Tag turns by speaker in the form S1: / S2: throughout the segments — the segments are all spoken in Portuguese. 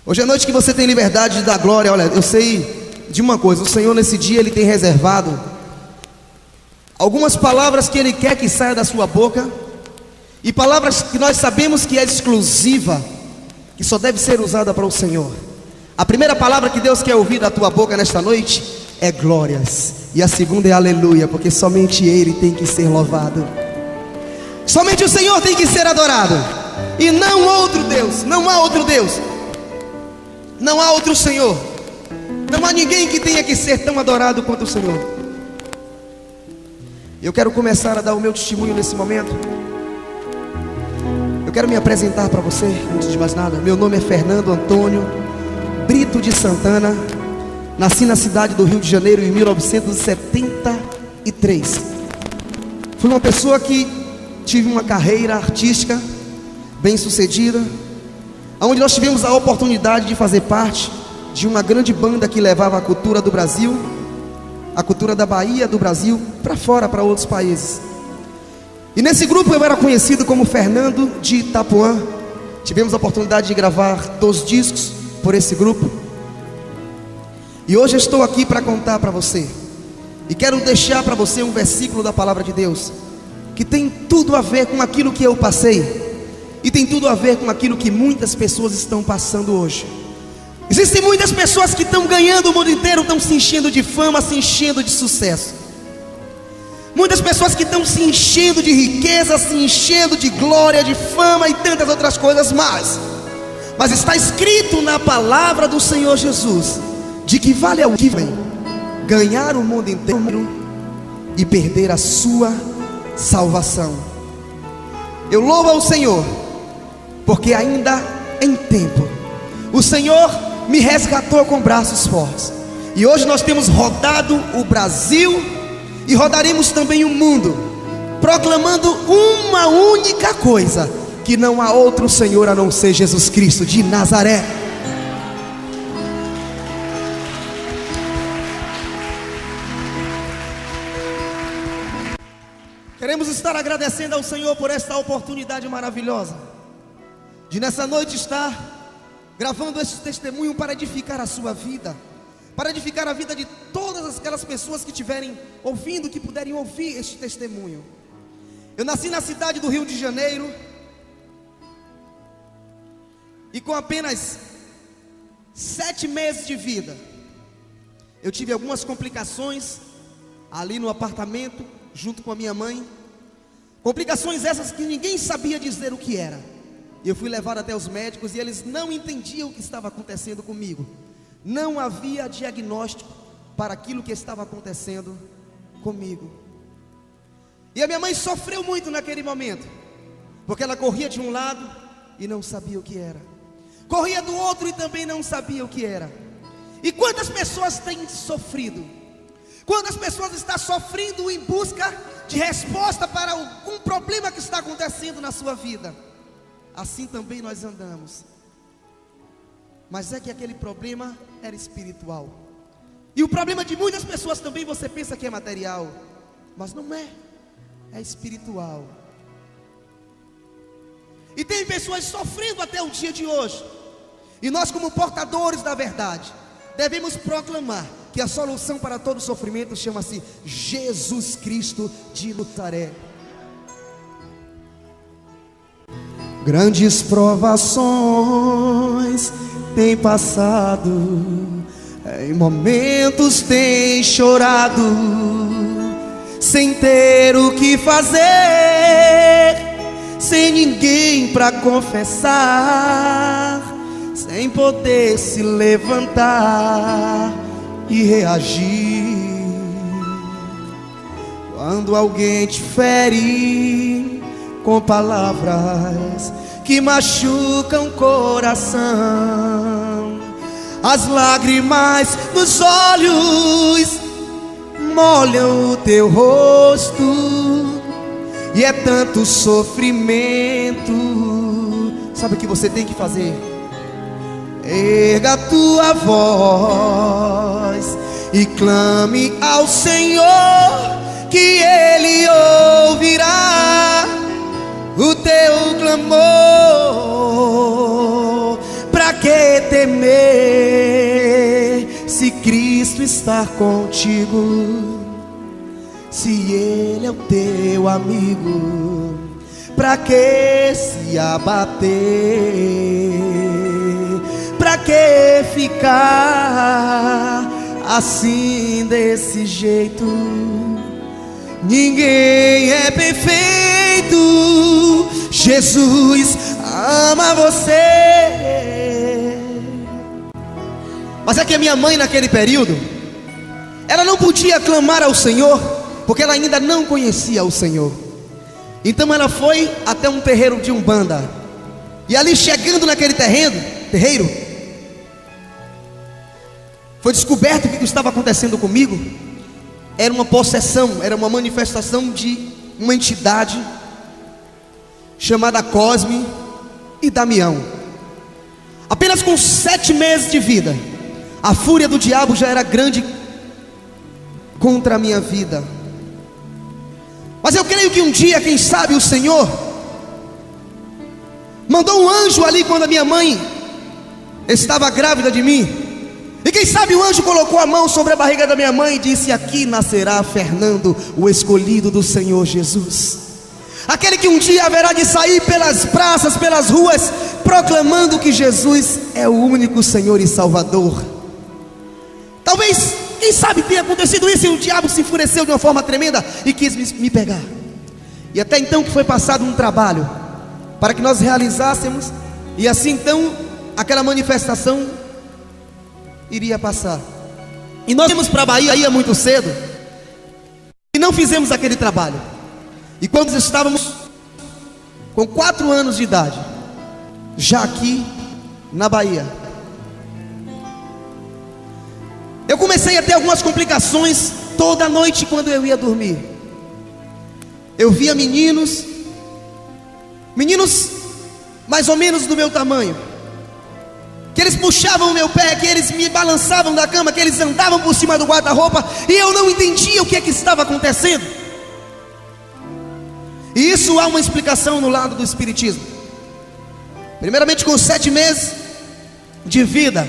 S1: Hoje é noite que você tem liberdade de dar glória. Olha, eu sei de uma coisa: o Senhor nesse dia Ele tem reservado algumas palavras que Ele quer que saia da sua boca, e palavras que nós sabemos que é exclusiva, que só deve ser usada para o Senhor. A primeira palavra que Deus quer ouvir da tua boca nesta noite é glórias, e a segunda é aleluia, porque somente Ele tem que ser louvado, somente o Senhor tem que ser adorado, e não outro Deus. Não há outro Deus, não há outro Senhor, não há ninguém que tenha que ser tão adorado quanto o Senhor. Eu quero começar a dar o meu testemunho nesse momento. Eu quero me apresentar para você, antes de mais nada. Meu nome é Fernando Antônio Brito de Santana. Nasci na cidade do Rio de Janeiro em 1973. Fui uma pessoa que tive uma carreira artística bem sucedida, onde nós tivemos a oportunidade de fazer parte de uma grande banda que levava a cultura do Brasil, a cultura da Bahia, do Brasil, para fora, para outros países. E nesse grupo eu era conhecido como Fernando de Itapuã. Tivemos a oportunidade de gravar 2 discos por esse grupo. E hoje eu estou aqui para contar para você, e quero deixar para você um versículo da palavra de Deus, que tem tudo a ver com aquilo que eu passei, e tem tudo a ver com aquilo que muitas pessoas estão passando hoje. Existem muitas pessoas que estão ganhando o mundo inteiro, estão se enchendo de fama, se enchendo de sucesso. Muitas pessoas que estão se enchendo de riqueza, se enchendo de glória, de fama e tantas outras coisas mais. Mas está escrito na palavra do Senhor Jesus, de que vale ao que vem ganhar o mundo inteiro e perder a sua salvação. Eu louvo ao Senhor, porque ainda em tempo o Senhor me resgatou com braços fortes. E hoje nós temos rodado o Brasil e rodaremos também o mundo, proclamando uma única coisa: que não há outro Senhor a não ser Jesus Cristo de Nazaré. Queremos estar agradecendo ao Senhor por esta oportunidade maravilhosa de nessa noite estar gravando este testemunho para edificar a sua vida, para edificar a vida de todas aquelas pessoas que estiverem ouvindo, que puderem ouvir este testemunho. Eu nasci na cidade do Rio de Janeiro, e com apenas 7 meses de vida, eu tive algumas complicações ali no apartamento, junto com a minha mãe. Complicações essas que ninguém sabia dizer o que era. Eu fui levado até os médicos e eles não entendiam o que estava acontecendo comigo. Não havia diagnóstico para aquilo que estava acontecendo comigo. E a minha mãe sofreu muito naquele momento, porque ela corria de um lado e não sabia o que era, corria do outro e também não sabia o que era. E quantas pessoas têm sofrido? Quantas pessoas estão sofrendo em busca de resposta para algum problema que está acontecendo na sua vida? Assim também nós andamos. Mas é que aquele problema era espiritual. E o problema de muitas pessoas também, você pensa que é material, mas não é, é espiritual. E tem pessoas sofrendo até o dia de hoje. E nós, como portadores da verdade, devemos proclamar que a solução para todo sofrimento chama-se Jesus Cristo de Nazaré. Grandes provações tem passado, em momentos tem chorado, sem ter o que fazer, sem ninguém para confessar, sem poder se levantar e reagir. Quando alguém te fere com palavras que machucam o coração, as lágrimas nos olhos molham o teu rosto, e é tanto sofrimento. Sabe o que você tem que fazer? Erga a tua voz e clame ao Senhor, que Ele ouvirá o teu clamor. Pra que temer? temer se Cristo está contigo? Se Ele é o teu amigo, pra que se abater? Pra que ficar assim desse jeito? Ninguém é perfeito. Jesus ama você. Mas é que a minha mãe naquele período, ela não podia clamar ao Senhor, porque ela ainda não conhecia o Senhor. Então ela foi até um terreiro de Umbanda. E ali chegando naquele terreiro, foi descoberto que o que estava acontecendo comigo era uma possessão, era uma manifestação de uma entidade chamada Cosme e Damião. Apenas com 7 meses de vida, a fúria do diabo já era grande contra a minha vida. Mas eu creio que um dia, quem sabe, o Senhor mandou um anjo ali quando a minha mãe estava grávida de mim. E quem sabe o anjo colocou a mão sobre a barriga da minha mãe e disse: aqui nascerá Fernando, o escolhido do Senhor Jesus, aquele que um dia haverá de sair pelas praças, pelas ruas, proclamando que Jesus é o único Senhor e Salvador. Talvez, quem sabe, tenha acontecido isso e o diabo se enfureceu de uma forma tremenda e quis me pegar. E até então que foi passado um trabalho para que nós realizássemos, e assim então aquela manifestação iria passar. E nós fomos para a Bahia muito cedo e não fizemos aquele trabalho. E quando estávamos com 4 anos de idade, já aqui na Bahia, eu comecei a ter algumas complicações toda noite quando eu ia dormir. Eu via meninos mais ou menos do meu tamanho, que eles puxavam o meu pé, que eles me balançavam da cama, que eles andavam por cima do guarda-roupa, e eu não entendia o que é que estava acontecendo. E isso há uma explicação no lado do espiritismo. Primeiramente, com 7 meses de vida,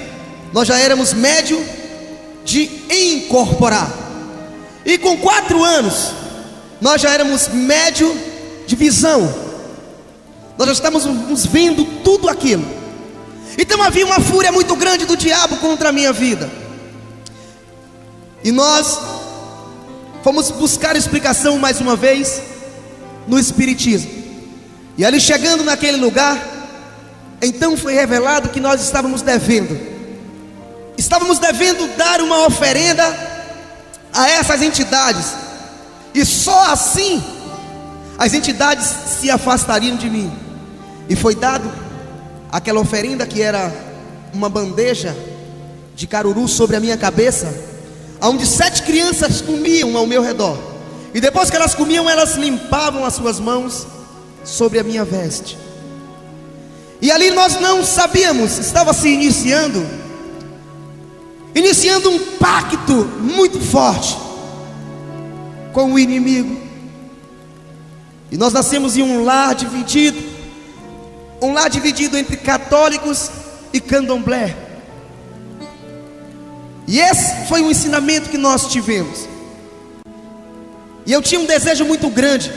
S1: nós já éramos médio de incorporar. E com 4 anos, nós já éramos médio de visão. Nós já estávamos vendo tudo aquilo. Então havia uma fúria muito grande do diabo contra a minha vida. E nós fomos buscar explicação mais uma vez no espiritismo. E ali chegando naquele lugar, então foi revelado que nós estávamos devendo dar uma oferenda a essas entidades, e só assim as entidades se afastariam de mim. E foi dado aquela oferenda, que era uma bandeja de caruru sobre a minha cabeça, onde 7 crianças comiam ao meu redor, e depois que elas comiam, elas limpavam as suas mãos sobre a minha veste. E ali nós não sabíamos, estava se iniciando um pacto muito forte com o inimigo. E nós nascemos em um lar dividido entre católicos e candomblé. E esse foi o ensinamento que nós tivemos. E eu tinha um desejo muito grande.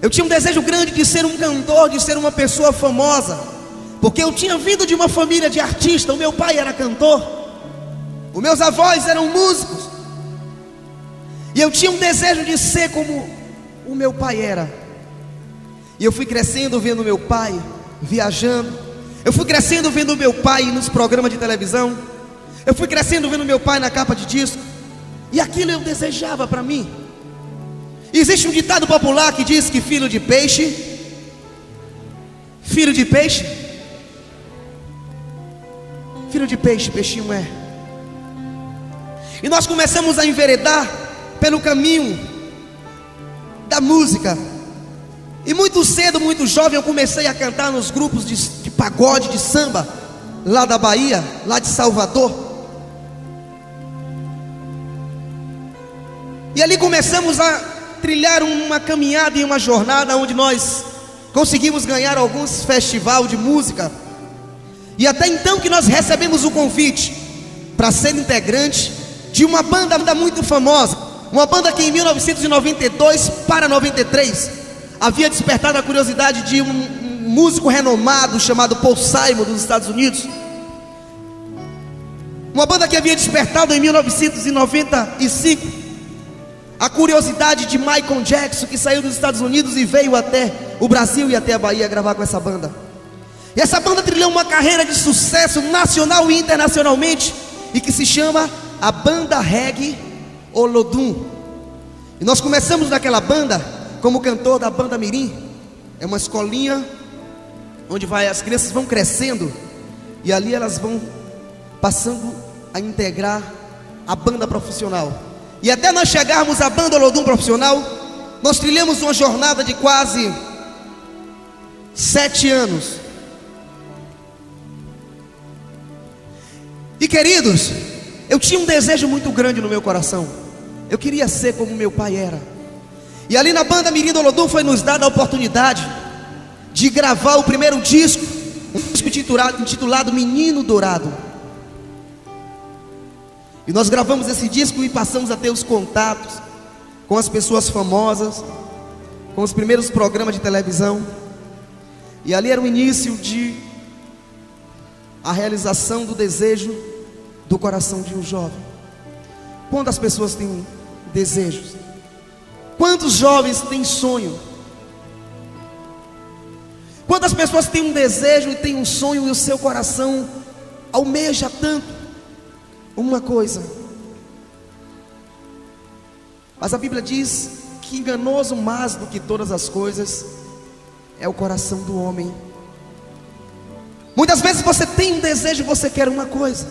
S1: Eu tinha um desejo grande de ser um cantor, de ser uma pessoa famosa, porque eu tinha vindo de uma família de artistas. O meu pai era cantor, os meus avós eram músicos, e eu tinha um desejo de ser como o meu pai era. E eu fui crescendo vendo meu pai viajando, eu fui crescendo vendo meu pai nos programas de televisão, eu fui crescendo vendo meu pai na capa de disco, e aquilo eu desejava para mim. Existe um ditado popular que diz que filho de peixe, peixinho é. E nós começamos a enveredar pelo caminho da música. E muito cedo, muito jovem, eu comecei a cantar nos grupos de pagode, de samba, lá da Bahia, lá de Salvador. E ali começamos a trilhar uma caminhada e uma jornada onde nós conseguimos ganhar alguns festivais de música. E até então que nós recebemos o convite para ser integrante de uma banda muito famosa, uma banda que em 1992 para 93 havia despertado a curiosidade de um músico renomado chamado Paul Simon, dos Estados Unidos. Uma banda que havia despertado em 1995 a curiosidade de Michael Jackson, que saiu dos Estados Unidos e veio até o Brasil e até a Bahia gravar com essa banda. E essa banda trilhou uma carreira de sucesso nacional e internacionalmente, e que se chama a Banda Reggae Olodum. E nós começamos naquela banda como cantor da Banda Mirim. É uma escolinha onde as crianças vão crescendo, e ali elas vão passando a integrar a banda profissional. E até nós chegarmos à Banda Olodum profissional, nós trilhamos uma jornada de quase 7 anos. E queridos, eu tinha um desejo muito grande no meu coração. Eu queria ser como meu pai era. E ali na Banda Mirim do Olodum foi nos dada a oportunidade de gravar o primeiro disco, um disco intitulado Menino Dourado. E nós gravamos esse disco e passamos a ter os contatos com as pessoas famosas, com os primeiros programas de televisão. E ali era o início de a realização do desejo do coração de um jovem. Quantas pessoas têm desejos? Quantos jovens têm sonho? Quantas pessoas têm um desejo e têm um sonho e o seu coração almeja tanto uma coisa? Mas a Bíblia diz que enganoso mais do que todas as coisas é o coração do homem. Muitas vezes você tem um desejo e você quer uma coisa,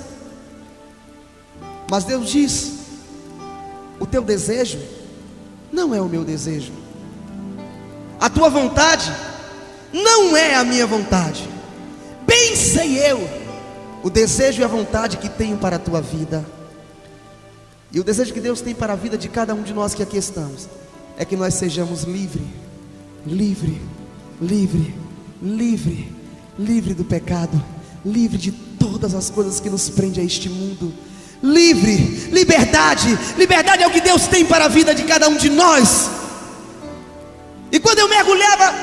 S1: mas Deus diz: o teu desejo não é o meu desejo, a tua vontade não é a minha vontade. Bem sei eu o desejo e a vontade que tenho para a tua vida. E o desejo que Deus tem para a vida de cada um de nós que aqui estamos é que nós sejamos livre do pecado, livre de todas as coisas que nos prendem a este mundo. Liberdade é o que Deus tem para a vida de cada um de nós. E quando eu mergulhava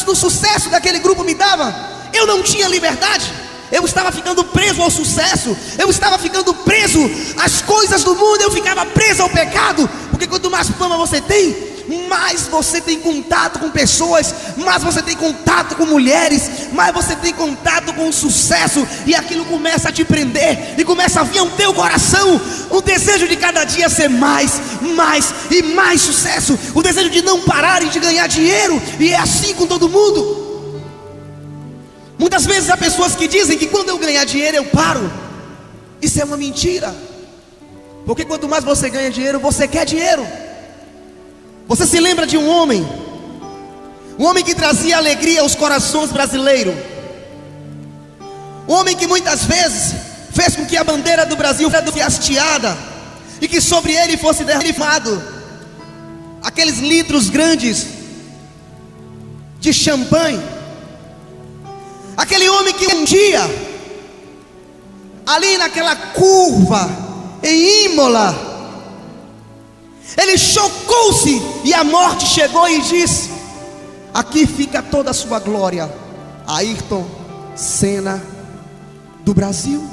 S1: no sucesso daquele grupo me dava, eu não tinha liberdade. Eu estava ficando preso ao sucesso, eu estava ficando preso às coisas do mundo, eu ficava preso ao pecado. Porque quanto mais fama você tem, mais você tem contato com pessoas, mais você tem contato com mulheres, mais você tem contato com o sucesso, e aquilo começa a te prender, e começa a vir ao teu coração o desejo de cada dia ser mais e mais sucesso, o desejo de não parar e de ganhar dinheiro. E é assim com todo mundo. Muitas vezes há pessoas que dizem que quando eu ganhar dinheiro eu paro. Isso é uma mentira, porque quanto mais você ganha dinheiro, você quer dinheiro. Você se lembra de um homem que trazia alegria aos corações brasileiros, um homem que muitas vezes fez com que a bandeira do Brasil fosse hasteada e que sobre ele fosse derramado aqueles litros grandes de champanhe. Aquele homem que um dia, ali naquela curva em Imola, ele chocou-se e a morte chegou e disse: aqui fica toda a sua glória, Ayrton Senna do Brasil.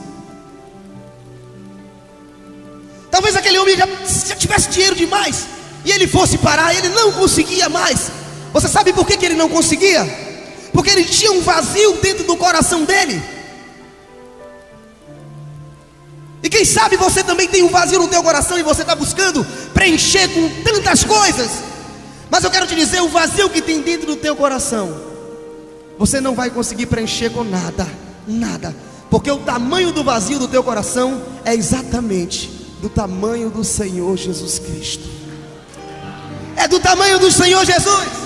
S1: Talvez aquele homem já tivesse dinheiro demais e ele fosse parar, ele não conseguia mais. Você sabe por que ele não conseguia? Porque ele tinha um vazio dentro do coração dele. E quem sabe você também tem um vazio no teu coração e você está buscando preencher com tantas coisas. Mas eu quero te dizer, o vazio que tem dentro do teu coração, você não vai conseguir preencher com nada. Porque o tamanho do vazio do teu coração é exatamente do tamanho do Senhor Jesus Cristo. É do tamanho do Senhor Jesus.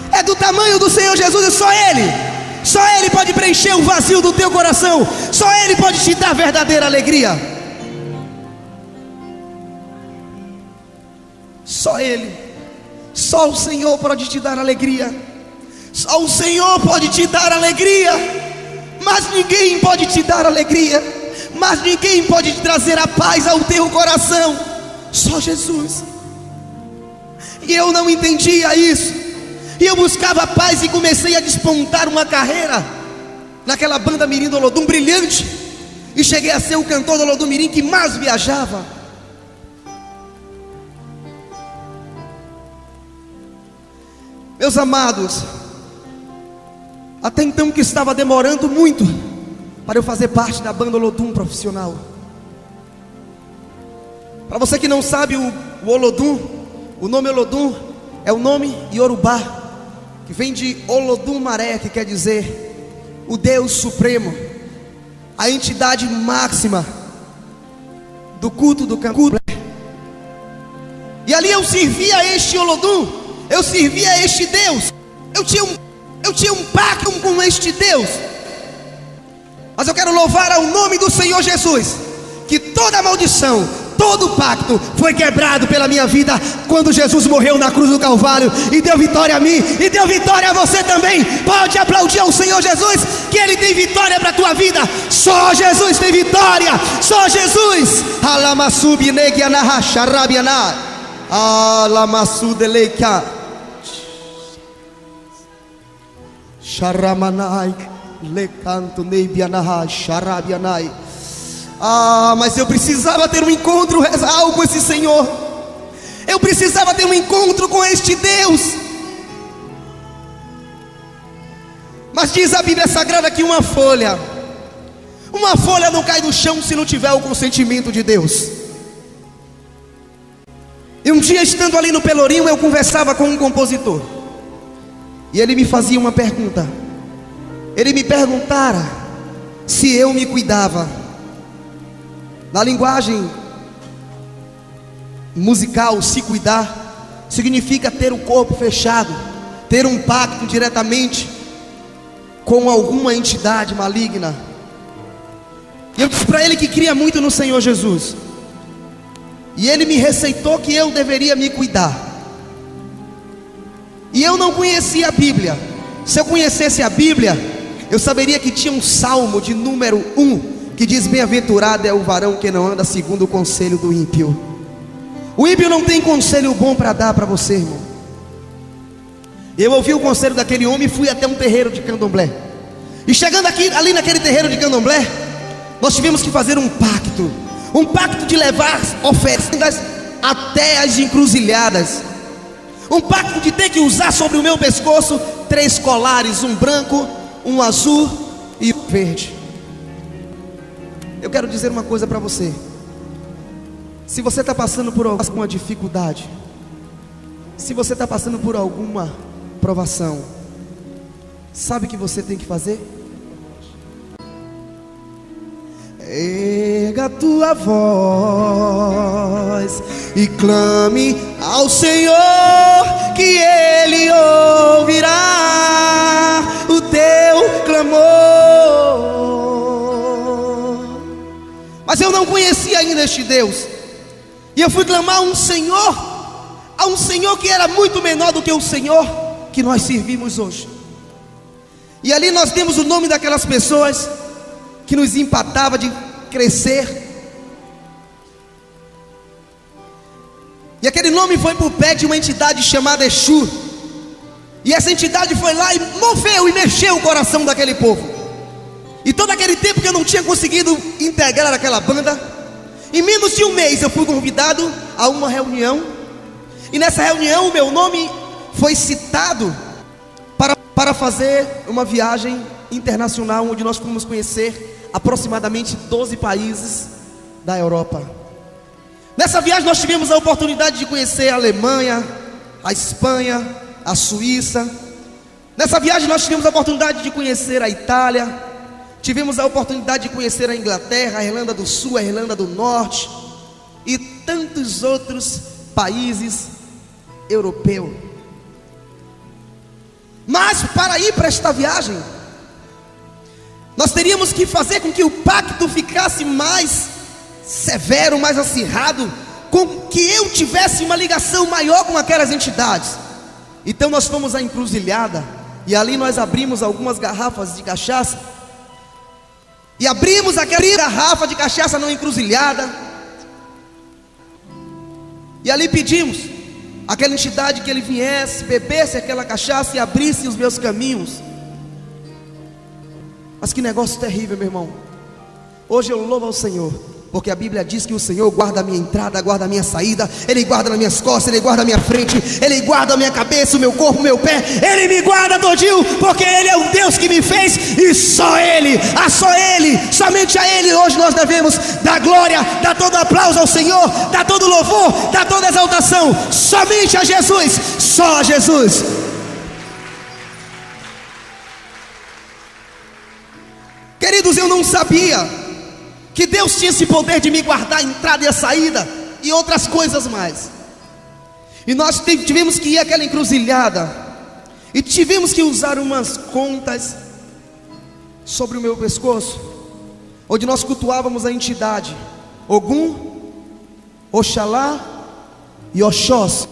S1: É do tamanho do Senhor Jesus, e só Ele pode preencher o vazio do teu coração. Só Ele pode te dar verdadeira alegria. Só Ele, só o Senhor pode te dar alegria. Só o Senhor pode te dar alegria. mas ninguém pode te dar alegria, mas ninguém pode te trazer a paz ao teu coração, só Jesus. E eu não entendia isso, e eu buscava paz e comecei a despontar uma carreira naquela banda mirim do Olodum brilhante, e cheguei a ser o cantor do Olodum mirim que mais viajava. Meus amados, até então que estava demorando muito para eu fazer parte da banda Olodum profissional. Para você que não sabe, o Olodum, o nome Olodum é o nome Yorubá, que vem de Olodumare, que quer dizer o Deus Supremo, a entidade máxima do culto do candomblé. E ali eu servia a este Olodum, eu servia a este Deus, eu tinha um pacto com este Deus. Mas eu quero louvar ao nome do Senhor Jesus, que toda maldição, todo pacto foi quebrado pela minha vida quando Jesus morreu na cruz do Calvário e deu vitória a mim e deu vitória a você também. Pode aplaudir ao Senhor Jesus, que Ele tem vitória para a tua vida. Só Jesus tem vitória, só Jesus. Mas eu precisava ter um encontro real com esse Senhor. Eu precisava ter um encontro com este Deus. Mas diz a Bíblia Sagrada que uma folha não cai do chão se não tiver o consentimento de Deus. E um dia, estando ali no Pelourinho, eu conversava com um compositor, e ele me fazia uma pergunta. Ele me perguntara se eu me cuidava. Na linguagem musical, se cuidar significa ter o corpo fechado, ter um pacto diretamente com alguma entidade maligna. E eu disse para ele que cria muito no Senhor Jesus, e ele me receitou que eu deveria me cuidar. E eu não conhecia a Bíblia. Se eu conhecesse a Bíblia, eu saberia que tinha um salmo de número 1 que diz: bem-aventurado é o varão que não anda segundo o conselho do ímpio. O ímpio não tem conselho bom para dar para você, irmão. Eu ouvi o conselho daquele homem e fui até um terreiro de candomblé. E chegando ali naquele terreiro de candomblé, nós tivemos que fazer um pacto de levar oferendas até as encruzilhadas, um pacto de ter que usar sobre o meu pescoço 3 colares, um branco, um azul e um verde. Eu quero dizer uma coisa para você. Se você está passando por alguma dificuldade, se você está passando por alguma provação, sabe o que você tem que fazer? Erga a tua voz e clame ao Senhor, que Ele ouvirá o teu clamor. Mas eu não conhecia ainda este Deus, e eu fui clamar a um Senhor que era muito menor do que o Senhor que nós servimos hoje. E ali nós temos o nome daquelas pessoas que nos empatava de crescer. E aquele nome foi por pé de uma entidade chamada Exu. E essa entidade foi lá e moveu e mexeu o coração daquele povo. E todo aquele tempo que eu não tinha conseguido integrar aquela banda, em menos de um mês eu fui convidado a uma reunião. E nessa reunião o meu nome foi citado para fazer uma viagem internacional, onde nós fomos conhecer aproximadamente 12 países da Europa. Nessa viagem nós tivemos a oportunidade de conhecer a Alemanha, a Espanha, a Suíça. Nessa viagem nós tivemos a oportunidade de conhecer a Itália, tivemos a oportunidade de conhecer a Inglaterra, a Irlanda do Sul, a Irlanda do Norte e tantos outros países europeus. Mas para ir para esta viagem, nós teríamos que fazer com que o pacto ficasse mais severo, mais acirrado, com que eu tivesse uma ligação maior com aquelas entidades. Então nós fomos à encruzilhada, e ali nós abrimos algumas garrafas de cachaça, E abrimos aquela garrafa de cachaça numa encruzilhada. E ali pedimos aquela entidade que ele viesse, bebesse aquela cachaça e abrisse os meus caminhos. Mas que negócio terrível, meu irmão. Hoje eu louvo ao Senhor, porque a Bíblia diz que o Senhor guarda a minha entrada, guarda a minha saída. Ele guarda nas minhas costas, Ele guarda a minha frente, Ele guarda a minha cabeça, o meu corpo, o meu pé. Ele me guarda todinho, porque Ele é o Deus que me fez. E só Ele, somente a Ele hoje nós devemos dar glória, dar todo aplauso ao Senhor, dar todo louvor, dar toda exaltação. Somente a Jesus, só a Jesus. Queridos, eu não sabia que Deus tinha esse poder de me guardar a entrada e a saída e outras coisas mais. E nós tivemos que ir àquela encruzilhada e tivemos que usar umas contas sobre o meu pescoço, onde nós cultuávamos a entidade Ogum, Oxalá e Oxós.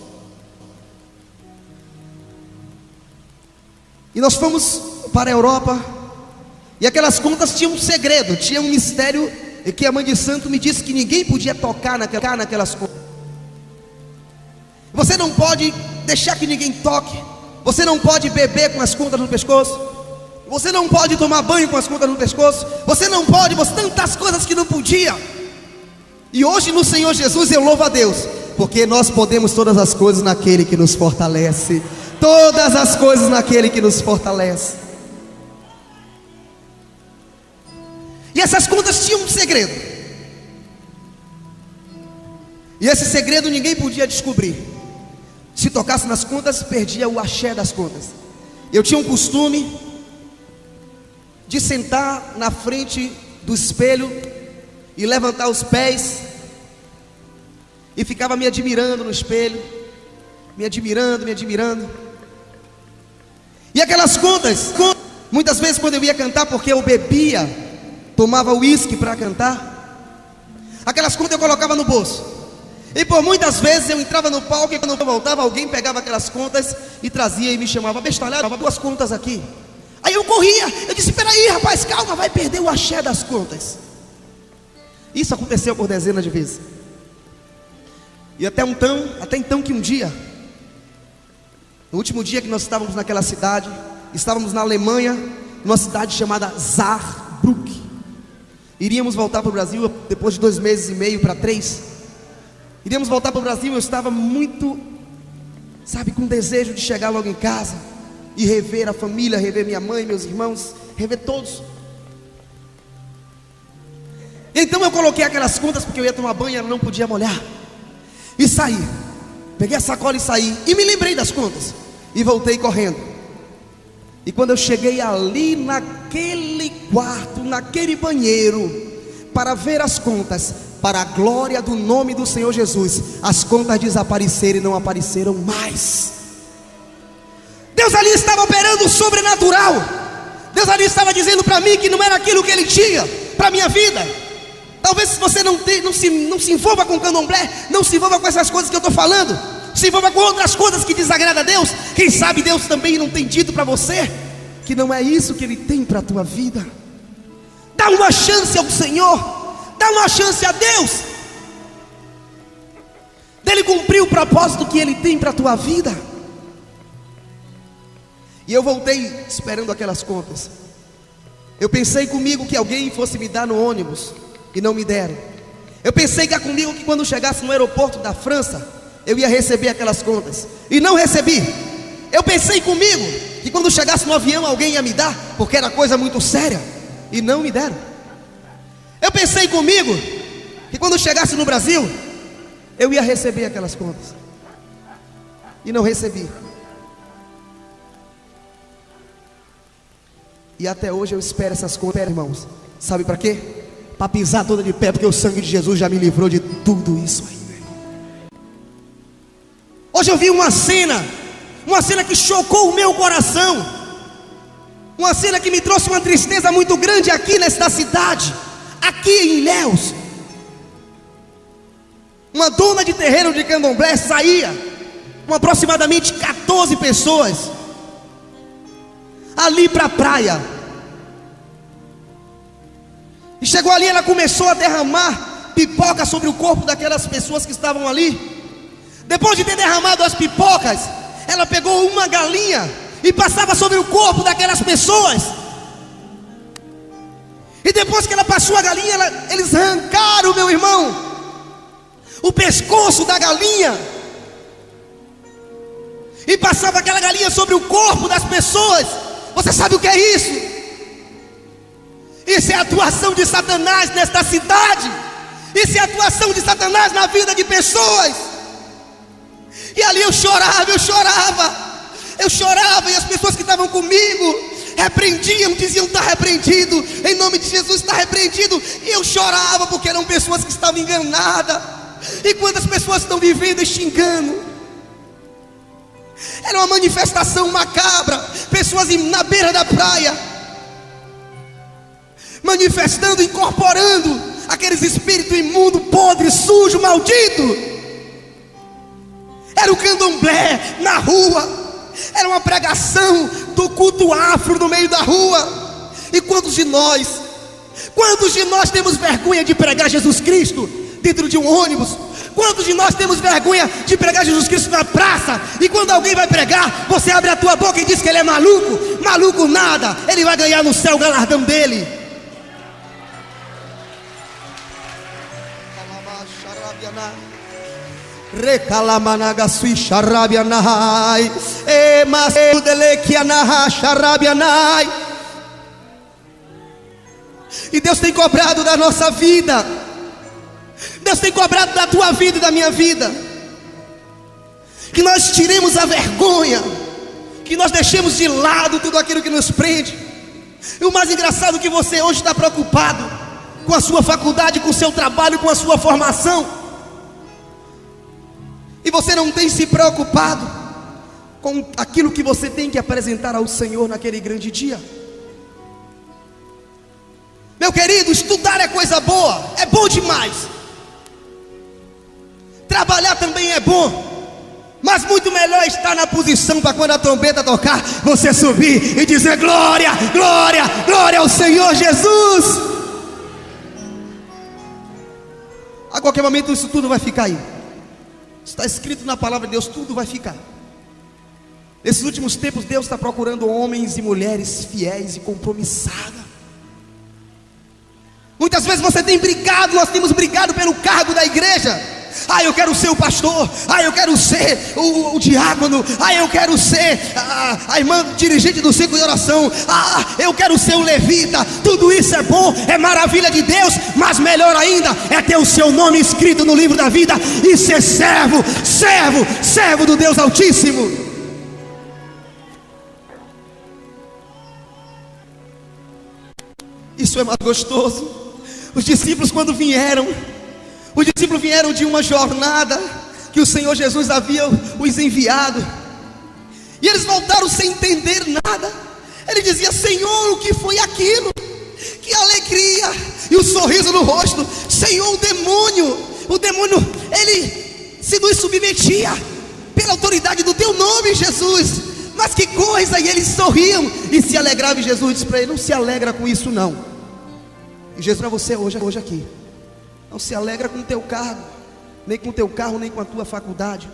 S1: E nós fomos para a Europa, e aquelas contas tinham um segredo, tinha um mistério, e que a mãe de santo me disse que ninguém podia tocar naquelas contas. Você não pode deixar que ninguém toque. Você não pode beber com as contas no pescoço. Você não pode tomar banho com as contas no pescoço. Você não pode, tantas coisas que não podia. E hoje no Senhor Jesus eu louvo a Deus, porque nós podemos todas as coisas naquele que nos fortalece. Todas as coisas naquele que nos fortalece. E essas contas tinham um segredo. E esse segredo ninguém podia descobrir. Se tocasse nas contas, perdia o axé das contas. Eu tinha um costume de sentar na frente do espelho e levantar os pés, e ficava me admirando no espelho, me admirando. E aquelas contas, muitas vezes quando eu ia cantar, porque eu bebia, tomava uísque para cantar, aquelas contas eu colocava no bolso. E por muitas vezes eu entrava no palco, e quando eu voltava, alguém pegava aquelas contas e trazia e me chamava: bestalhado, duas contas aqui. Aí eu corria, eu disse: peraí rapaz, calma, vai perder o axé das contas. Isso aconteceu por dezenas de vezes. E até então que um dia, no último dia que nós estávamos naquela cidade, estávamos na Alemanha, numa cidade chamada Saarbrücken. Iríamos voltar para o Brasil depois de 2 meses e meio para 3. Iríamos voltar para o Brasil. Eu estava muito, com desejo de chegar logo em casa e rever a família, rever minha mãe, meus irmãos, rever todos. Então eu coloquei aquelas contas, porque eu ia tomar banho, ela não podia molhar, e saí. Peguei a sacola e saí, e me lembrei das contas, e voltei correndo. E quando eu cheguei ali naquele quarto, naquele banheiro, para ver as contas, para a glória do nome do Senhor Jesus, as contas desapareceram e não apareceram mais. Deus ali estava operando o sobrenatural. Deus ali estava dizendo para mim que não era aquilo que Ele tinha para a minha vida. Talvez você não se envolva com candomblé, não se envolva com essas coisas que eu estou falando, se envolva com outras coisas que desagradam a Deus. Quem sabe Deus também não tem dito para você que não é isso que Ele tem para a tua vida. Dá uma chance ao Senhor, dá uma chance a Deus, dele cumprir o propósito que Ele tem para a tua vida. E eu voltei esperando aquelas contas. Eu pensei comigo que alguém fosse me dar no ônibus, e não me deram. Eu pensei comigo que quando chegasse no aeroporto da França, eu ia receber aquelas contas, e não recebi. Eu pensei comigo que quando chegasse no avião, alguém ia me dar, porque era coisa muito séria, e não me deram. Eu pensei comigo que quando chegasse no Brasil, eu ia receber aquelas contas, e não recebi. E até hoje eu espero essas contas, irmãos. Sabe para quê? Para pisar toda de pé, porque o sangue de Jesus já me livrou de tudo isso aí. Hoje eu vi uma cena que chocou o meu coração, uma cena que me trouxe uma tristeza muito grande aqui nesta cidade, aqui em Ilhéus. Uma dona de terreiro de candomblé saía com aproximadamente 14 pessoas ali para a praia. E chegou ali, ela começou a derramar pipoca sobre o corpo daquelas pessoas que estavam ali. Depois de ter derramado as pipocas, ela pegou uma galinha e passava sobre o corpo daquelas pessoas. E depois que ela passou a galinha, eles arrancaram, meu irmão, o pescoço da galinha, e passava aquela galinha sobre o corpo das pessoas. Você sabe o que é isso? Isso é a atuação de Satanás nesta cidade. Isso é a atuação de Satanás na vida de pessoas. E ali eu chorava, e as pessoas que estavam comigo repreendiam, diziam: está repreendido, em nome de Jesus está repreendido. E eu chorava porque eram pessoas que estavam enganadas. E quantas pessoas estão vivendo este engano? Era uma manifestação macabra. Pessoas na beira da praia, manifestando, incorporando aqueles espíritos imundos, podres, sujos, malditos. Era o candomblé na rua. Era uma pregação do culto afro no meio da rua. E quantos de nós temos vergonha de pregar Jesus Cristo dentro de um ônibus? Quantos de nós temos vergonha de pregar Jesus Cristo na praça? E quando alguém vai pregar, você abre a tua boca e diz que ele é maluco? Maluco nada, ele vai ganhar no céu o galardão dele. Recalamanagaçui xarabianai, emasudelequianaha xarabianai. E Deus tem cobrado da nossa vida. Deus tem cobrado da tua vida e da minha vida, que nós tiremos a vergonha, que nós deixemos de lado tudo aquilo que nos prende. E o mais engraçado é que você hoje está preocupado com a sua faculdade, com o seu trabalho, com a sua formação, e você não tem se preocupado com aquilo que você tem que apresentar ao Senhor naquele grande dia. Meu querido, estudar é coisa boa, é bom demais. Trabalhar também é bom, mas muito melhor é estar na posição para quando a trombeta tocar, você subir e dizer: glória, glória, glória ao Senhor Jesus. A qualquer momento isso tudo vai ficar aí. Está escrito na palavra de Deus, tudo vai ficar. Nesses últimos tempos Deus está procurando homens e mulheres fiéis e compromissadas. Muitas vezes você tem brigado, nós temos brigado pelo cargo da igreja. Eu quero ser o pastor, eu quero ser o diácono, eu quero ser a irmã dirigente do ciclo de oração, eu quero ser o levita. Tudo isso é bom, é maravilha de Deus, mas melhor ainda é ter o seu nome escrito no livro da vida e ser servo do Deus Altíssimo. Isso é mais gostoso. Os discípulos quando vieram de uma jornada que o Senhor Jesus havia os enviado, e eles voltaram sem entender nada. Ele dizia: Senhor, o que foi aquilo? Que alegria e o sorriso no rosto. Senhor, o demônio, ele se nos submetia pela autoridade do teu nome, Jesus. Mas que coisa! E eles sorriam e se alegravam. E Jesus disse para ele: não se alegra com isso não. E Jesus, para você hoje aqui, não se alegra com o teu cargo, nem com o teu carro, nem com a tua faculdade,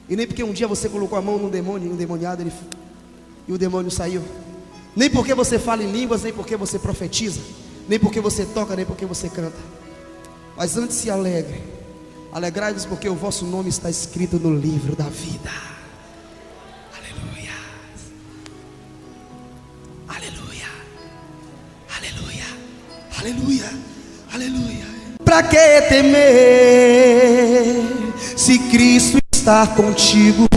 S1: e nem porque um dia você colocou a mão no demônio, endemoniado, e o demônio saiu. Nem porque você fala em línguas, nem porque você profetiza, nem porque você toca, nem porque você canta. Mas antes se alegre. Alegrai-vos porque o vosso nome está escrito no livro da vida. Aleluia, aleluia, aleluia, aleluia, aleluia. Pra que temer, se Cristo está contigo,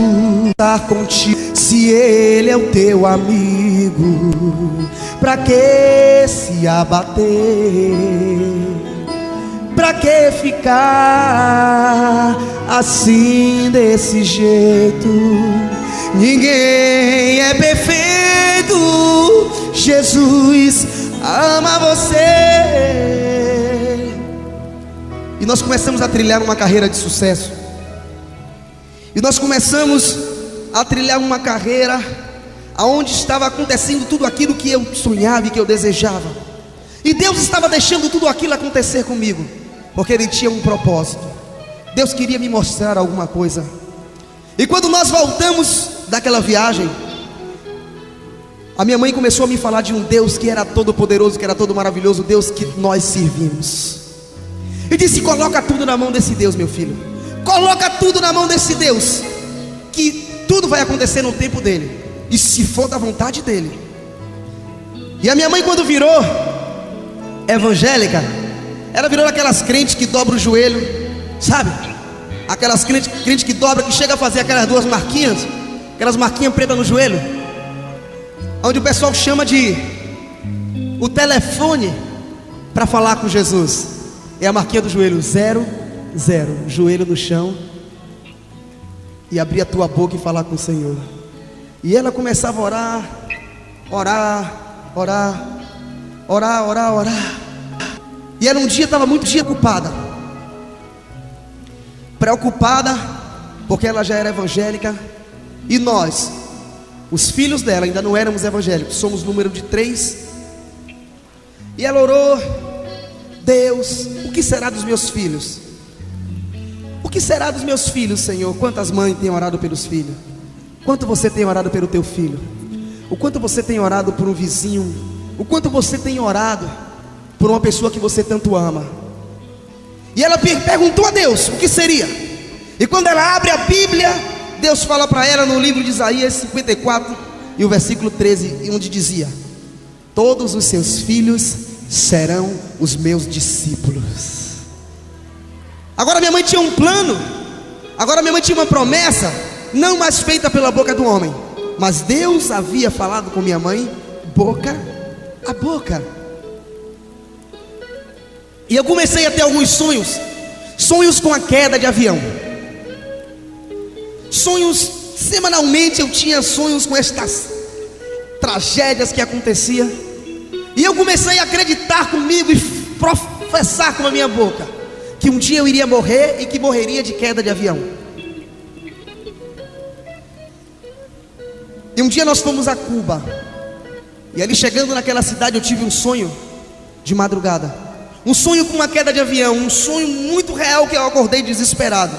S1: se Ele é o teu amigo? Pra que se abater? Pra que ficar assim desse jeito? Ninguém é perfeito, Jesus ama você. E nós começamos a trilhar uma carreira de sucesso. E nós começamos a trilhar uma carreira aonde estava acontecendo tudo aquilo que eu sonhava e que eu desejava. E Deus estava deixando tudo aquilo acontecer comigo, porque Ele tinha um propósito. Deus queria me mostrar alguma coisa. E quando nós voltamos daquela viagem, a minha mãe começou a me falar de um Deus que era todo poderoso, que era todo maravilhoso, o Deus que nós servimos. E disse: coloca tudo na mão desse Deus, meu filho. Coloca tudo na mão desse Deus, que tudo vai acontecer no tempo dele, e se for da vontade dele. E a minha mãe, quando virou evangélica, ela virou aquelas crentes que dobram o joelho, sabe? Aquelas crentes que dobra, que chega a fazer aquelas duas marquinhas, aquelas marquinhas pretas no joelho, onde o pessoal chama de o telefone para falar com Jesus. É a marquinha do joelho, 00, joelho no chão, e abrir a tua boca e falar com o Senhor. E ela começava a orar. E era um dia, estava muito preocupada, porque ela já era evangélica, e nós, os filhos dela, ainda não éramos evangélicos, somos número de 3. E ela orou: Deus, o que será dos meus filhos? O que será dos meus filhos, Senhor? Quantas mães têm orado pelos filhos? Quanto você tem orado pelo teu filho? O quanto você tem orado por um vizinho? O quanto você tem orado por uma pessoa que você tanto ama? E ela perguntou a Deus o que seria. E quando ela abre a Bíblia, Deus fala para ela no livro de Isaías 54 e o versículo 13, onde dizia: todos os seus filhos serão os meus discípulos. Agora minha mãe tinha um plano, agora minha mãe tinha uma promessa, não mais feita pela boca do homem, mas Deus havia falado com minha mãe boca a boca. E eu comecei a ter alguns sonhos com a queda de avião. Sonhos, semanalmente eu tinha sonhos com estas tragédias que aconteciam. E eu comecei a acreditar comigo e professar com a minha boca que um dia eu iria morrer, e que morreria de queda de avião. E um dia nós fomos a Cuba, e ali chegando naquela cidade eu tive um sonho de madrugada, um sonho com uma queda de avião, um sonho muito real, que eu acordei desesperado.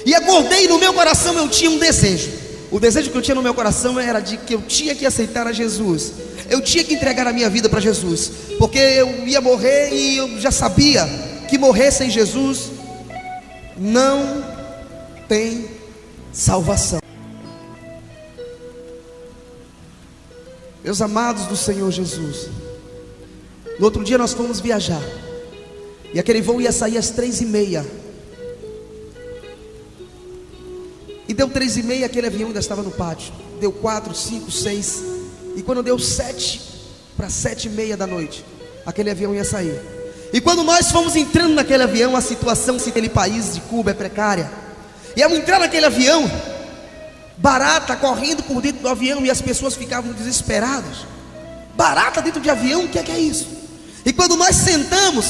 S1: E acordei, e no meu coração eu tinha um desejo. O desejo que eu tinha no meu coração era de que eu tinha que aceitar a Jesus. Eu tinha que entregar a minha vida para Jesus, porque eu ia morrer, e eu já sabia que morrer sem Jesus não tem salvação. Meus amados do Senhor Jesus, no outro dia nós fomos viajar, e aquele voo ia sair às 3h30. E deu 3h30, aquele avião ainda estava no pátio. Deu 4, 5, 6. E quando deu 7 para 7h30 da noite, aquele avião ia sair. E quando nós fomos entrando naquele avião, a situação naquele país de Cuba é precária. E ao entrar naquele avião, barata correndo por dentro do avião, e as pessoas ficavam desesperadas. Barata dentro de avião, o que é isso? E quando nós sentamos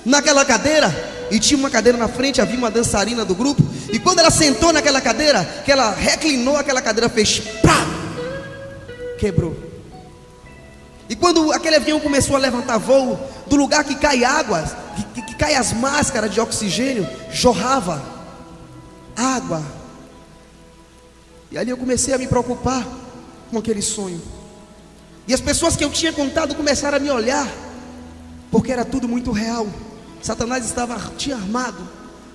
S1: naquela cadeira, e tinha uma cadeira na frente, havia uma dançarina do grupo, e quando ela sentou naquela cadeira, que ela reclinou, aquela cadeira fez pá, quebrou. E quando aquele avião começou a levantar voo, do lugar que cai água, que cai as máscaras de oxigênio, jorrava água. E ali eu comecei a me preocupar com aquele sonho. E as pessoas que eu tinha contado começaram a me olhar, porque era tudo muito real. Satanás tinha armado.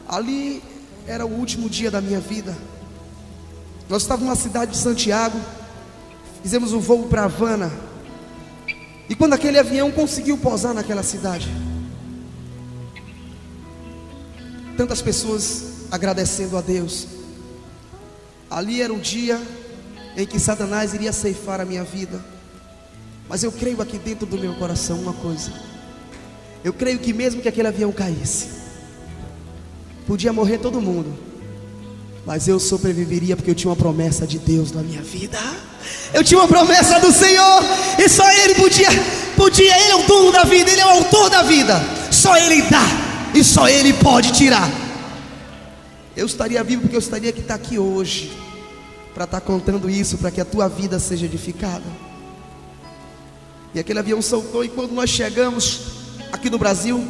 S1: Ali era o último dia da minha vida. Nós estávamos na cidade de Santiago, fizemos um voo para Havana. E quando aquele avião conseguiu pousar naquela cidade, tantas pessoas agradecendo a Deus. Ali era o dia em que Satanás iria ceifar a minha vida. Mas eu creio aqui dentro do meu coração uma coisa: eu creio que mesmo que aquele avião caísse, podia morrer todo mundo, mas eu sobreviveria, porque eu tinha uma promessa de Deus na minha vida. Eu tinha uma promessa do Senhor, e só Ele podia. Ele é o dono da vida, Ele é o autor da vida. Só Ele dá, e só Ele pode tirar. Eu estaria vivo porque eu estaria que estar aqui hoje, para estar contando isso, para que a tua vida seja edificada. E aquele avião soltou, e quando nós chegamos aqui no Brasil,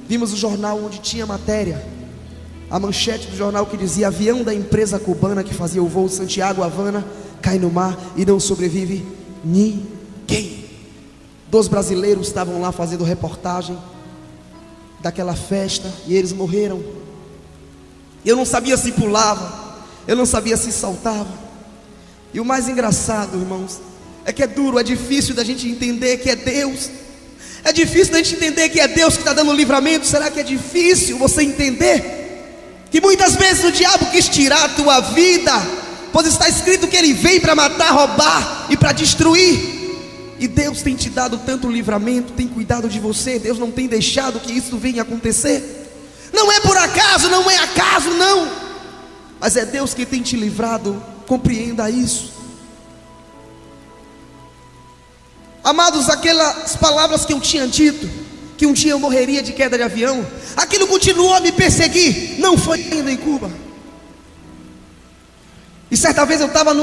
S1: vimos o jornal onde tinha matéria, a manchete do jornal que dizia: avião da empresa cubana que fazia o voo Santiago-Havana cai no mar e não sobrevive ninguém. 2 brasileiros estavam lá fazendo reportagem daquela festa e eles morreram. Eu não sabia se pulava, eu não sabia se saltava. E o mais engraçado, irmãos, é que é duro, é difícil da gente entender que é Deus. É difícil da gente entender que é Deus que está dando livramento. Será que é difícil você entender que muitas vezes o diabo quis tirar a tua vida, pois está escrito que ele vem para matar, roubar e para destruir. E Deus tem te dado tanto livramento, tem cuidado de você. Deus não tem deixado que isso venha acontecer. Não é por acaso, não é acaso, não. Mas é Deus que tem te livrado. Compreenda isso. Amados, aquelas palavras que eu tinha dito, que um dia eu morreria de queda de avião, aquilo continuou a me perseguir. Não foi ainda em Cuba. E certa vez eu estava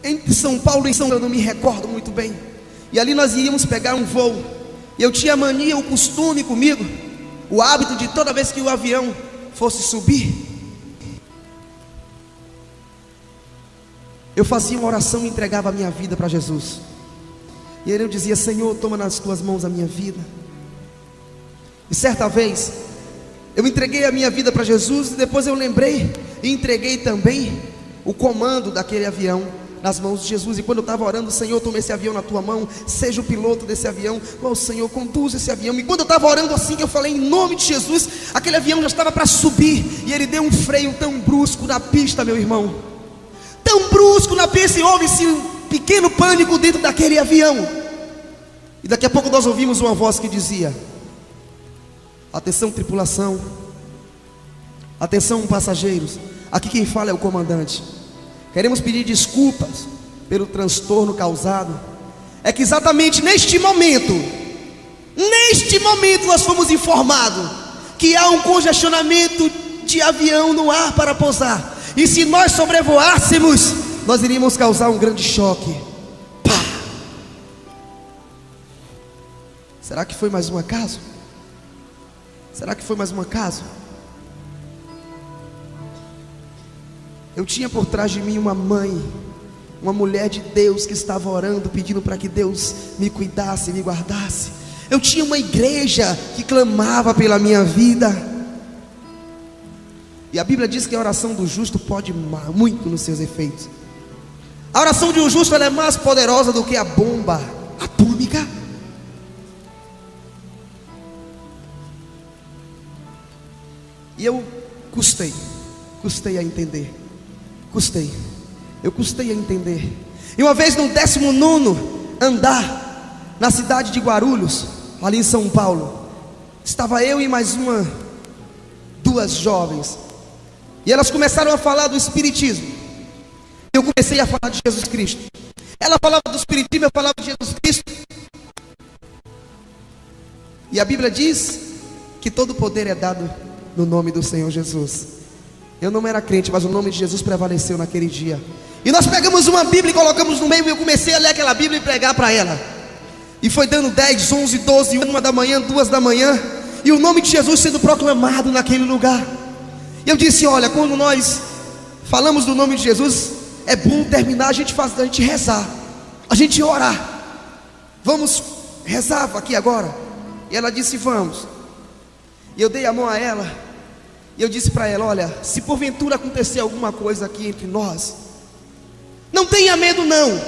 S1: entre São Paulo e eu não me recordo muito bem. E ali nós íamos pegar um voo. E eu tinha a mania, o costume comigo, o hábito de toda vez que o avião fosse subir, eu fazia uma oração e entregava a minha vida para Jesus. E ele eu dizia: Senhor, toma nas tuas mãos a minha vida. E certa vez eu entreguei a minha vida para Jesus, e depois eu lembrei e entreguei também o comando daquele avião nas mãos de Jesus. E quando eu estava orando: Senhor, toma esse avião na tua mão, seja o piloto desse avião, oh Senhor, conduz esse avião. E quando eu estava orando assim, eu falei: em nome de Jesus, aquele avião já estava para subir, e ele deu um freio tão brusco na pista, meu irmão, tão brusco na pista, e houve-se um pequeno pânico dentro daquele avião. E daqui a pouco nós ouvimos uma voz que dizia: atenção tripulação, atenção passageiros, aqui quem fala é o comandante. Queremos pedir desculpas pelo transtorno causado. É que exatamente neste momento nós fomos informados que há um congestionamento de avião no ar para pousar, e se nós sobrevoássemos, nós iríamos causar um grande choque. Pá! Será que foi mais um acaso? Será que foi mais um acaso? Eu tinha por trás de mim uma mãe, uma mulher de Deus que estava orando, pedindo para que Deus me cuidasse, me guardasse. Eu tinha uma igreja que clamava pela minha vida. E a Bíblia diz que a oração do justo pode muito nos seus efeitos. A oração de um justo, ela é mais poderosa do que a bomba atômica. E eu custei a entender. Eu custei a entender. E uma vez no 19º andar, na cidade de Guarulhos, ali em São Paulo, estava eu e mais duas jovens, e elas começaram a falar do Espiritismo. Eu comecei a falar de Jesus Cristo. Ela falava do Espiritismo, eu falava de Jesus Cristo. E a Bíblia diz que todo poder é dado no nome do Senhor Jesus. Eu não era crente, mas o nome de Jesus prevaleceu naquele dia. E nós pegamos uma Bíblia e colocamos no meio, e eu comecei a ler aquela Bíblia e pregar para ela. E foi dando 10, 11, 12, 1 da manhã, 2 da manhã, e o nome de Jesus sendo proclamado naquele lugar. E eu disse: olha, quando nós falamos do nome de Jesus, é bom terminar, a gente rezar, a gente orar. Vamos rezar aqui agora? E ela disse: vamos. E eu dei a mão a ela, e eu disse para ela: olha, se porventura acontecer alguma coisa aqui entre nós, não tenha medo não,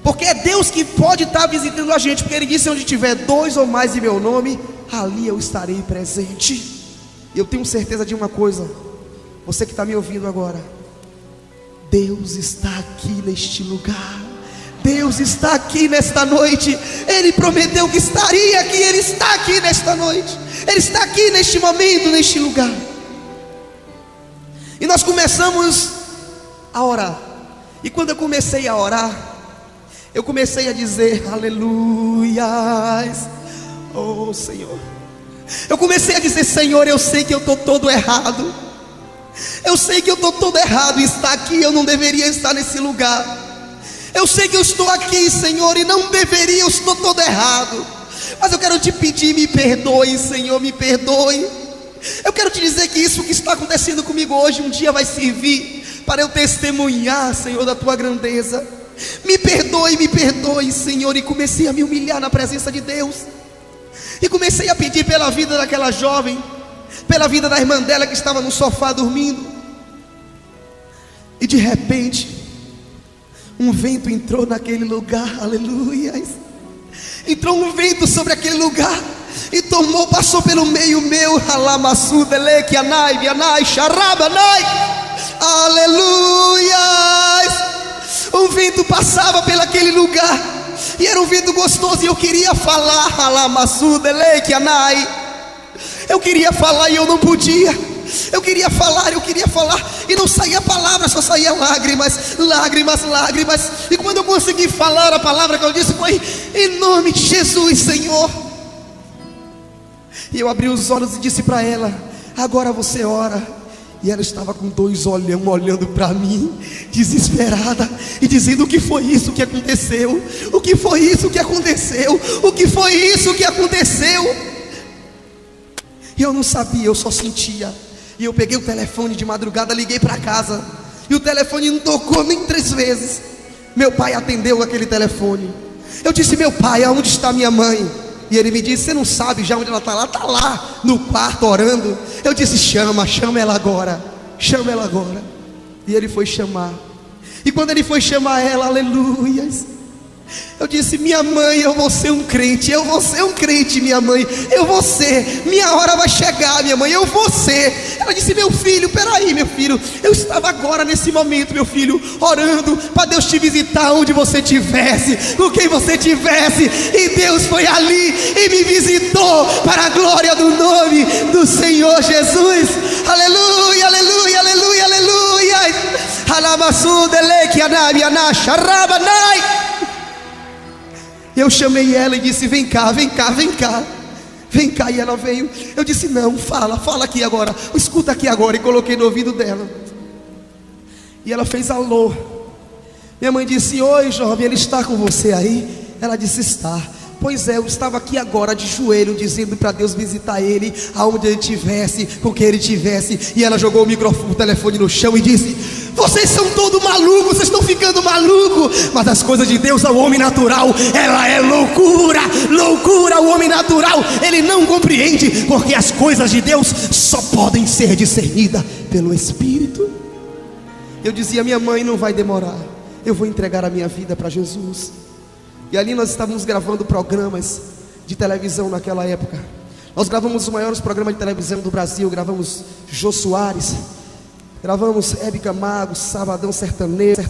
S1: porque é Deus que pode estar visitando a gente, porque Ele disse: onde tiver 2 ou mais em meu nome, ali eu estarei presente. E eu tenho certeza de uma coisa, você que está me ouvindo agora, Deus está aqui neste lugar. Deus está aqui nesta noite. Ele prometeu que estaria aqui. Ele está aqui nesta noite. Ele está aqui neste momento, neste lugar. E nós começamos a orar. E quando eu comecei a orar, eu comecei a dizer: aleluias, oh Senhor. Eu comecei a dizer: Senhor, eu sei que eu estou todo errado. Eu sei que eu estou todo errado e estar aqui, eu não deveria estar nesse lugar. Eu sei que eu estou aqui, Senhor, e não deveria, eu estou todo errado. Mas eu quero te pedir, me perdoe, Senhor, me perdoe. Eu quero te dizer que isso que está acontecendo comigo hoje, um dia vai servir para eu testemunhar, Senhor, da tua grandeza. Me perdoe, Senhor. E comecei a me humilhar na presença de Deus. E comecei a pedir pela vida daquela jovem, pela vida da irmã dela que estava no sofá dormindo. E de repente, um vento entrou naquele lugar, aleluia. Entrou um vento sobre aquele lugar e tomou, passou pelo meio meu, alamassu, deleque, anai, bianai, xarabanai, aleluia. Um vento passava pelaquele lugar e era um vento gostoso, e eu queria falar, alamassu, deleque, anai. Eu queria falar e eu não podia. Eu queria falar e não saía palavra, só saía lágrimas, lágrimas, lágrimas. E quando eu consegui falar, a palavra que eu disse foi: em nome de Jesus, Senhor. E eu abri os olhos e disse para ela: agora você ora. E ela estava com dois olhão olhando para mim, desesperada, e dizendo: o que foi isso que aconteceu? O que foi isso que aconteceu? O que foi isso que aconteceu? E eu não sabia, eu só sentia. E eu peguei o telefone de madrugada, liguei para casa, e o telefone não tocou nem 3 vezes. Meu pai atendeu aquele telefone. Eu disse: meu pai, aonde está minha mãe? E ele me disse: você não sabe já onde ela está? Ela está lá no quarto orando. Eu disse: chama ela agora, chama ela agora. E ele foi chamar. E quando ele foi chamar ela, aleluias, eu disse: minha mãe, eu vou ser um crente, eu vou ser um crente, minha mãe, eu vou ser, minha hora vai chegar, minha mãe, eu vou ser. Ela disse: meu filho, peraí, meu filho, eu estava agora nesse momento, meu filho, orando para Deus te visitar onde você estivesse, com quem você estivesse, e Deus foi ali e me visitou para a glória do nome do Senhor Jesus. Aleluia, aleluia, aleluia, aleluia. Alamassu deleque anabi anasha rabanai. Eu chamei ela e disse: vem cá, vem cá, vem cá, vem cá. E ela veio. Eu disse: não, fala aqui agora, escuta aqui agora. E coloquei no ouvido dela. E ela fez alô. Minha mãe disse: oi jovem, ele está com você aí? Ela disse: está. Pois é, eu estava aqui agora de joelho, dizendo para Deus visitar ele, aonde ele estivesse, com quem ele estivesse. E ela jogou o telefone no chão e disse: vocês são todos malucos, vocês estão ficando malucos. Mas as coisas de Deus ao homem natural, ela é loucura, loucura. O homem natural, ele não compreende, porque as coisas de Deus só podem ser discernidas pelo Espírito. Eu dizia: minha mãe, não vai demorar, eu vou entregar a minha vida para Jesus. E ali nós estávamos gravando programas de televisão naquela época. Nós gravamos os maiores programas de televisão do Brasil. Gravamos Jô Soares, gravamos Hebe Camargo, Sabadão Sertanejo.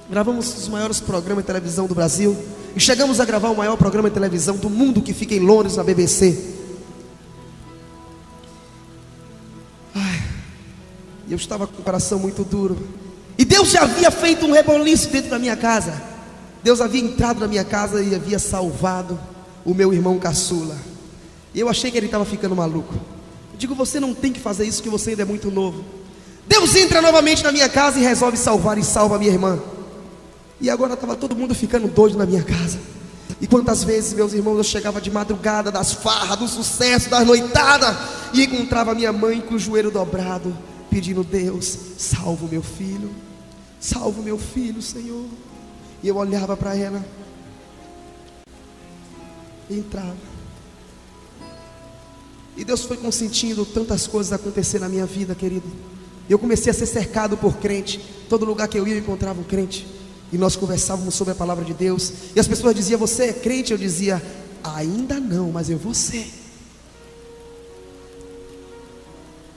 S1: Gravamos os maiores programas de televisão do Brasil. E chegamos a gravar o maior programa de televisão do mundo, que fica em Londres, na BBC. E eu estava com o coração muito duro. E Deus já havia feito um reboliço dentro da minha casa. Deus havia entrado na minha casa e havia salvado o meu irmão caçula. E eu achei que ele estava ficando maluco. Eu digo: você não tem que fazer isso, que você ainda é muito novo. Deus entra novamente na minha casa e resolve salvar, e salva a minha irmã. E agora estava todo mundo ficando doido na minha casa. E quantas vezes, meus irmãos, eu chegava de madrugada, das farras, do sucesso, das noitadas, e encontrava minha mãe com o joelho dobrado, pedindo: Deus, salva o meu filho, salva o meu filho, Senhor. E eu olhava para ela e entrava. E Deus foi consentindo tantas coisas acontecer na minha vida, querido. Eu comecei a ser cercado por crente. Todo lugar que eu ia eu encontrava um crente. E nós conversávamos sobre a palavra de Deus. E as pessoas diziam: você é crente? Eu dizia: ainda não, mas eu vou ser.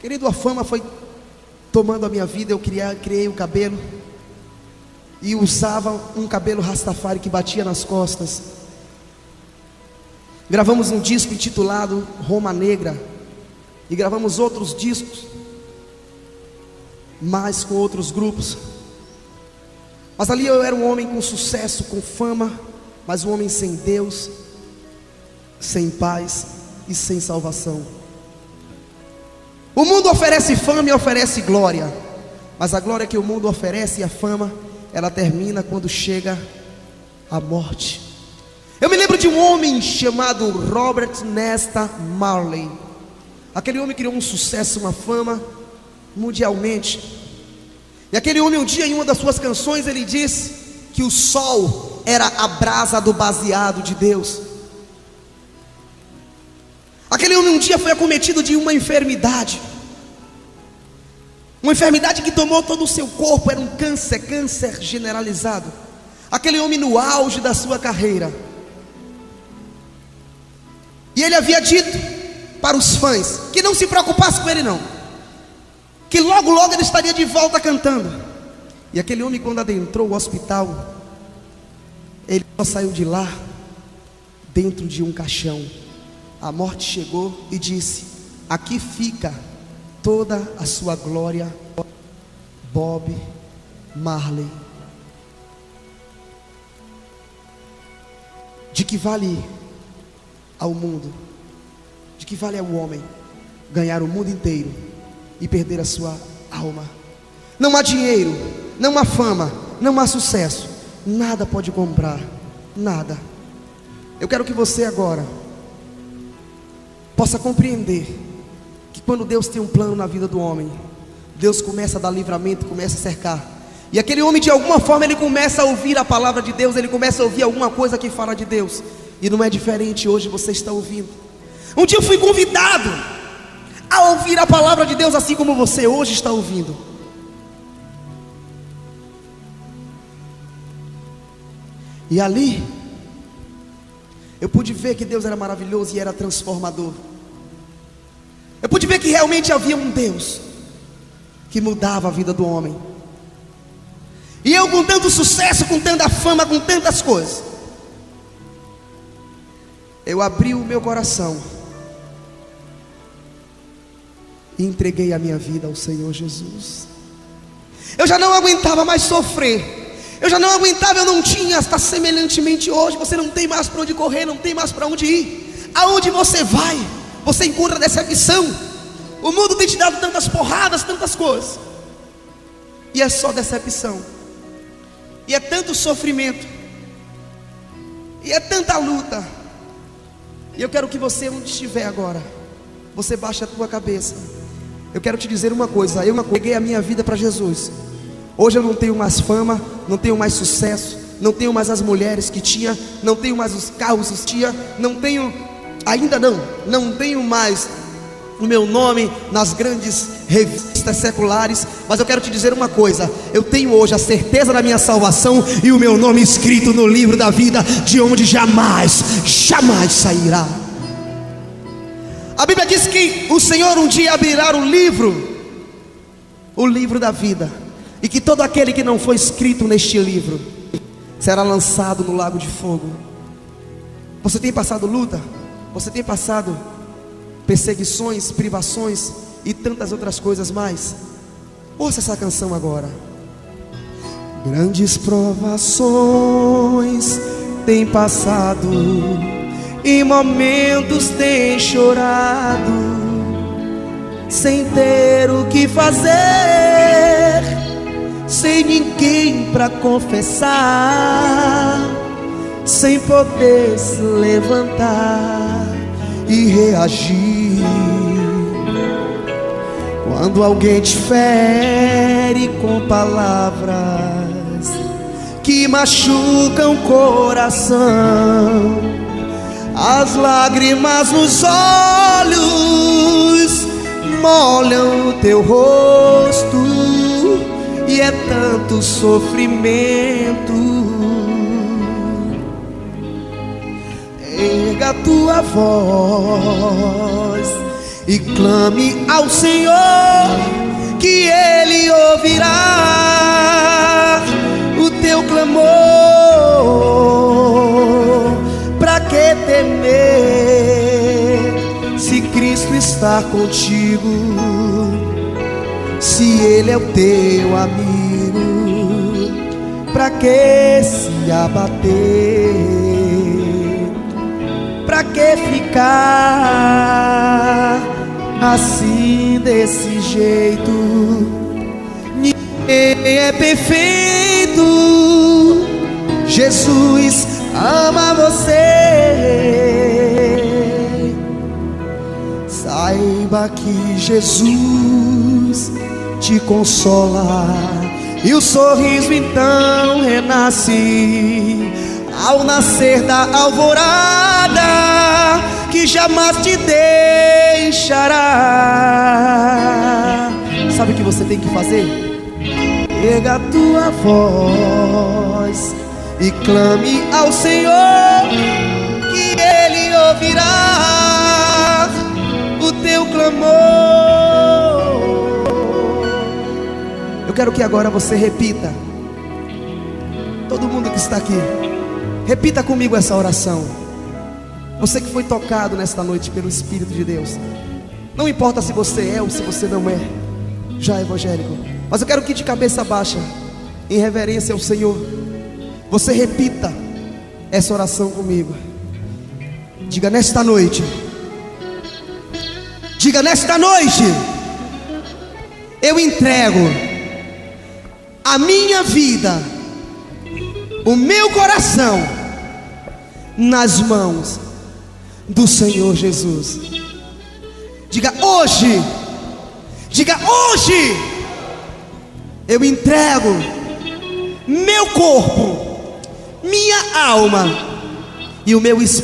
S1: Querido, a fama foi tomando a minha vida. Eu criei um cabelo e usava um cabelo rastafari que batia nas costas. Gravamos um disco intitulado Roma Negra, e gravamos outros discos mais com outros grupos. Mas ali eu era um homem com sucesso, com fama, mas um homem sem Deus, sem paz e sem salvação. O mundo oferece fama e oferece glória, mas a glória que o mundo oferece e a fama ela termina quando chega a morte. Eu me lembro de um homem chamado Robert Nesta Marley. Aquele homem criou um sucesso, uma fama mundialmente. E aquele homem um dia, em uma das suas canções, ele disse que o sol era a brasa do baseado de Deus. Aquele homem um dia foi acometido de uma enfermidade. Uma enfermidade que tomou todo o seu corpo. Era um câncer generalizado. Aquele homem no auge da sua carreira. E ele havia dito para os fãs que não se preocupasse com ele não, que logo logo ele estaria de volta cantando. E aquele homem, quando adentrou o hospital, ele só saiu de lá dentro de um caixão. A morte chegou e disse: aqui fica toda a sua glória, Bob Marley. De que vale ao mundo, de que vale ao homem ganhar o mundo inteiro e perder a sua alma? Não há dinheiro, não há fama, não há sucesso, nada pode comprar, nada. Eu quero que você agora possa compreender que quando Deus tem um plano na vida do homem, Deus começa a dar livramento, começa a cercar. E aquele homem, de alguma forma, ele começa a ouvir a palavra de Deus, ele começa a ouvir alguma coisa que fala de Deus. E não é diferente hoje, você está ouvindo. Um dia eu fui convidado a ouvir a palavra de Deus, assim como você hoje está ouvindo. E ali eu pude ver que Deus era maravilhoso e era transformador. Eu pude ver que realmente havia um Deus que mudava a vida do homem. E eu, com tanto sucesso, com tanta fama, com tantas coisas, eu abri o meu coração e entreguei a minha vida ao Senhor Jesus. Eu já não aguentava mais sofrer. Eu já não aguentava, eu não tinha, está semelhantemente hoje. Você não tem mais para onde correr, não tem mais para onde ir. Aonde você vai, você encontra decepção. O mundo tem te dado tantas porradas, tantas coisas, e é só decepção. E é tanto sofrimento, e é tanta luta. E eu quero que você, onde estiver agora, você baixe a tua cabeça. Eu quero te dizer uma coisa: eu entreguei a minha vida para Jesus. Hoje eu não tenho mais fama, não tenho mais sucesso, não tenho mais as mulheres que tinha, não tenho mais os carros que tinha, não tenho, ainda não tenho mais o meu nome nas grandes revistas seculares. Mas eu quero te dizer uma coisa: eu tenho hoje a certeza da minha salvação e o meu nome escrito no livro da vida, de onde jamais sairá. A Bíblia diz que o Senhor um dia abrirá o livro da vida, e que todo aquele que não foi escrito neste livro será lançado no lago de fogo. Você tem passado luta, você tem passado perseguições, privações e tantas outras coisas mais. Ouça essa canção agora. Grandes provações tem passado, e momentos tem chorado, sem ter o que fazer, sem ninguém pra confessar, sem poder se levantar e reagir. Quando alguém te fere com palavras que machucam o coração, as lágrimas nos olhos molham o teu rosto, e é tanto sofrimento. Erga a tua voz e clame ao Senhor, que Ele ouvirá o teu clamor. Pra que temer, se Cristo está contigo, se Ele é o teu amigo? Pra que se abater? Pra que ficar assim, desse jeito? Ninguém é perfeito, Jesus ama você. Saiba que Jesus te consola, e o sorriso então renasce ao nascer da alvorada, que jamais te deixará. Sabe o que você tem que fazer? Erga a tua voz e clame ao Senhor, que Ele ouvirá o teu clamor. Eu quero que agora você repita, todo mundo que está aqui, repita comigo essa oração. Você que foi tocado nesta noite pelo Espírito de Deus, não importa se você é ou se você não é já evangélico, mas eu quero que de cabeça baixa, em reverência ao Senhor, você repita essa oração comigo. Diga: nesta noite, diga: nesta noite, eu entrego a minha vida, o meu coração nas mãos do Senhor Jesus. Diga: hoje, diga: hoje eu entrego meu corpo, minha alma e o meu espírito